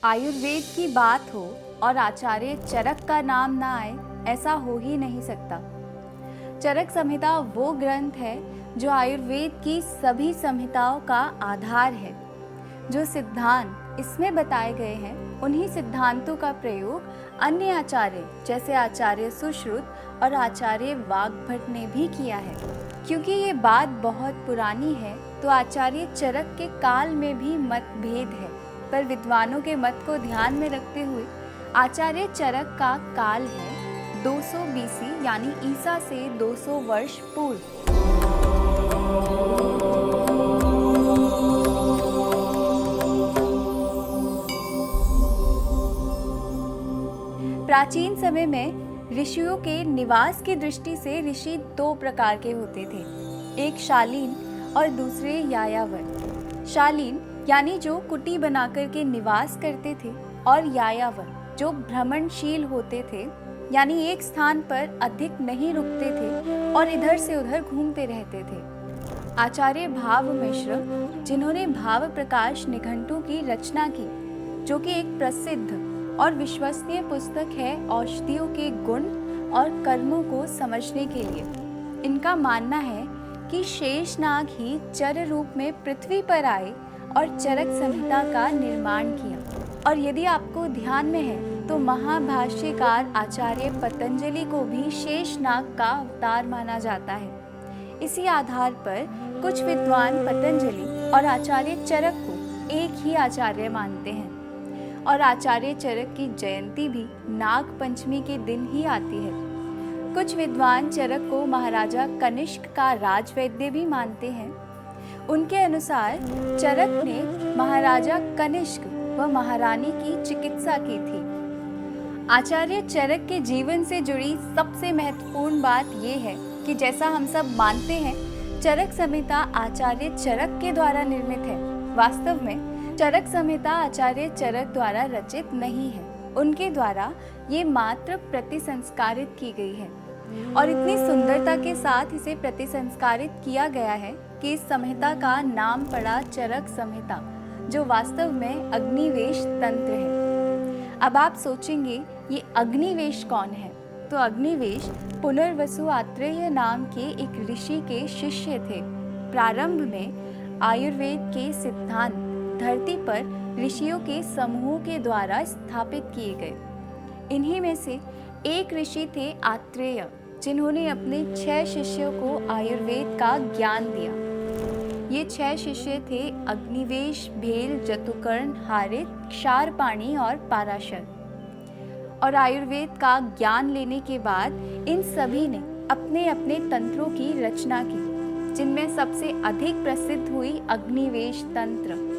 आयुर्वेद की बात हो और आचार्य चरक का नाम ना आए, ऐसा हो ही नहीं सकता। चरक संहिता वो ग्रंथ है जो आयुर्वेद की सभी संहिताओं का आधार है। जो सिद्धांत इसमें बताए गए हैं, उन्हीं सिद्धांतों का प्रयोग अन्य आचार्य जैसे आचार्य सुश्रुत और आचार्य वाग्भट ने भी किया है। क्योंकि ये बात बहुत पुरानी है, तो आचार्य चरक के काल में भी मतभेद है, पर विद्वानों के मत को ध्यान में रखते हुए आचार्य चरक का काल है 200 BC यानी ईसा से 200 वर्ष पूर्व। प्राचीन समय में ऋषियों के निवास की दृष्टि से ऋषि दो प्रकार के होते थे, एक शालीन और दूसरे यायावर। शालीन यानी जो कुटी बनाकर के निवास करते थे, और यायावर जो भ्रमणशील होते थे, यानी एक स्थान पर अधिक नहीं रुकते थे और इधर से उधर घूमते रहते थे। आचार्य भाव मिश्र, जिन्होंने भाव प्रकाश निघंटु की रचना की, जो कि एक प्रसिद्ध और विश्वसनीय पुस्तक है औषधियों के गुण और कर्मों को समझने के लिए। इनका मानना है कि शेषनाग ही चर रूप में पृथ्वी पर आए और चरक संहिता का निर्माण किया। और यदि आपको ध्यान में है तो महाभाष्यकार आचार्य पतंजलि को भी शेषनाग का अवतार माना जाता है। इसी आधार पर कुछ विद्वान पतंजलि और आचार्य चरक को एक ही आचार्य मानते हैं, और आचार्य चरक की जयंती भी नाग पंचमी के दिन ही आती है। कुछ विद्वान चरक को महाराजा कनिष्क का राजवैद्य भी मानते हैं। उनके अनुसार चरक ने महाराजा कनिष्क व महारानी की चिकित्सा की थी। आचार्य चरक के जीवन से जुड़ी सबसे महत्वपूर्ण बात यह है कि जैसा हम सब मानते हैं, चरक संहिता आचार्य चरक के द्वारा निर्मित है। वास्तव में चरक संहिता आचार्य चरक द्वारा रचित नहीं है, उनके द्वारा ये मात्र प्रतिसंस्कारित की गई है। और इतनी सुंदरता के साथ इसे प्रतिसंस्कारित किया गया है कि इस संहिता का नाम पड़ा चरक संहिता, जो वास्तव में अग्निवेश तंत्र है। अब आप सोचेंगे ये अग्निवेश कौन है? तो अग्निवेश पुनर्वसु आत्रेय नाम के एक ऋषि के शिष्य थे। प्रारंभ में आयुर्वेद के सिद्धांत धरती पर ऋषियों के समूह के द्वारा स्थापित किए गए। इन्हीं में से एक ऋषि थे आत्रेय, जिन्होंने अपने 6 शिष्यों को आयुर्वेद का ज्ञान दिया। ये 6 शिष्य थे अग्निवेश, भेल, जतुकर्ण, हारित, क्षारपाणी और पाराशर। और आयुर्वेद का ज्ञान लेने के बाद इन सभी ने अपने अपने तंत्रों की रचना की, जिनमें सबसे अधिक प्रसिद्ध हुई अग्निवेश तंत्र।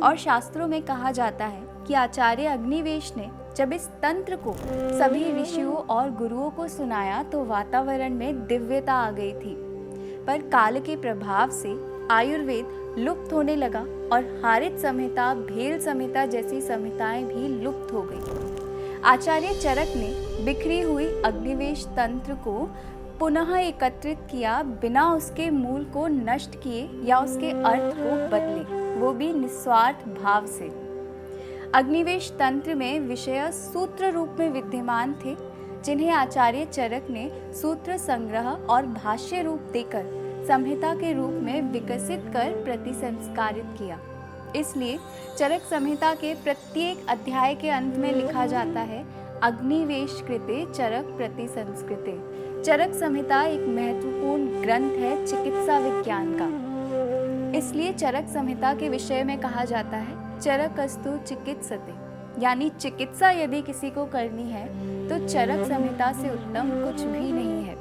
और शास्त्रों में कहा जाता है कि आचार्य अग्निवेश ने जब इस तंत्र को सभी ऋषियों और गुरुओं को सुनाया तो वातावरण में दिव्यता आ गई थी। पर काल के प्रभाव से आयुर्वेद लुप्त होने लगा और हारित संहिता, भेल संहिता जैसी संहिताएं भी लुप्त हो गई। आचार्य चरक ने बिखरी हुई अग्निवेश तंत्र को पुनः एकत्रित किया, बिना उसके मूल को नष्ट किए या उसके अर्थ को बदले, वो भी निस्वार्थ भाव से। अग्निवेश तंत्र में विषय सूत्र रूप में विद्यमान थे, जिन्हें आचार्य चरक ने सूत्र संग्रह और भाष्य रूप देकर संहिता के रूप में विकसित कर प्रतिसंस्कारित किया। इसलिए चरक संहिता के प्रत्येक अध्याय के अंत में लिखा जाता है, अग्निवेश कृते चरक प्रतिसंस्कृते। चरक संहिता एक महत्वपूर्ण ग्रंथ है चिकित्सा विज्ञान का। इसलिए चरक संहिता के विषय में कहा जाता है, चरकस्तु चिकित्सते, यानी चिकित्सा यदि किसी को करनी है तो चरक संहिता से उत्तम कुछ भी नहीं है।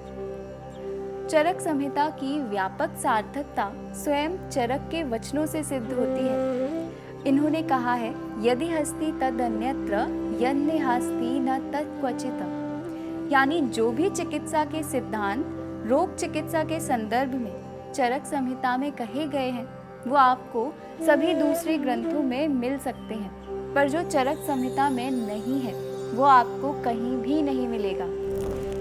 चरक संहिता की व्यापक सार्थकता स्वयं चरक के वचनों से सिद्ध होती है। इन्होंने कहा है, यदि हस्ति तद अन्यत्र यन्ने हस्ति न तत् क्वचित्, यानी जो भी चिकित्सा के सिद्धांत रोग चिकित्सा के संदर्भ में चरक संहिता में कहे गए हैं, वो आपको सभी दूसरे ग्रंथों में मिल सकते हैं, पर जो चरक संहिता में नहीं है वो आपको कहीं भी नहीं मिलेगा।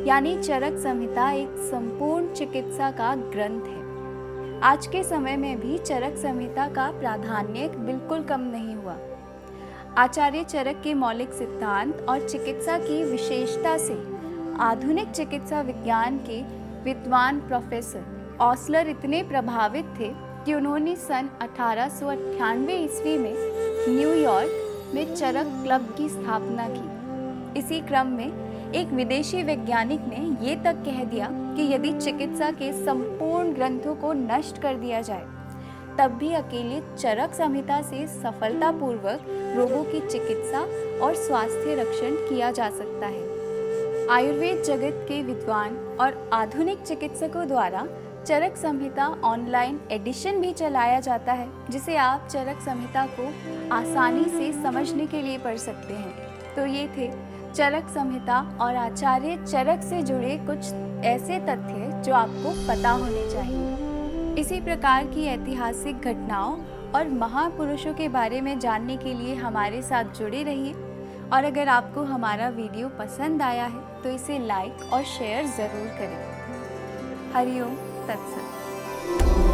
यानी चरक संहिता एक संपूर्ण चिकित्सा का ग्रंथ है। आज के समय में भी चरक संहिता का प्राधान्य बिल्कुल कम नहीं हुआ। आचार्य चरक के मौलिक सिद्धांत और चिकित्सा की विशेषता से आधुनिक चिकित्सा विज्ञान के विद्वान प्रोफेसर ऑसलर इतने प्रभावित थे कि उन्होंने सन 1898 ईस्वी में न्यूयॉर्क में चरक क्लब की स्थापना की। इसी क्रम में एक विदेशी वैज्ञानिक ने ये तक कह दिया कि यदि चिकित्सा के संपूर्ण ग्रंथों को नष्ट कर दिया जाए तब भी अकेले चरक संहिता से सफलतापूर्वक रोगों की चिकित्सा और स्वास्थ्य रक्षण किया जा सकता है। आयुर्वेद जगत के विद्वान और आधुनिक चिकित्सकों द्वारा चरक संहिता ऑनलाइन एडिशन भी चलाया जाता है, जिसे आप चरक संहिता को आसानी से समझने के लिए पढ़ सकते हैं। तो ये थे चरक संहिता और आचार्य चरक से जुड़े कुछ ऐसे तथ्य जो आपको पता होने चाहिए। इसी प्रकार की ऐतिहासिक घटनाओं और महापुरुषों के बारे में जानने के लिए हमारे साथ जुड़े रहिए। और अगर आपको हमारा वीडियो पसंद आया है तो इसे लाइक और शेयर ज़रूर करें। हरि ओम तत्सत।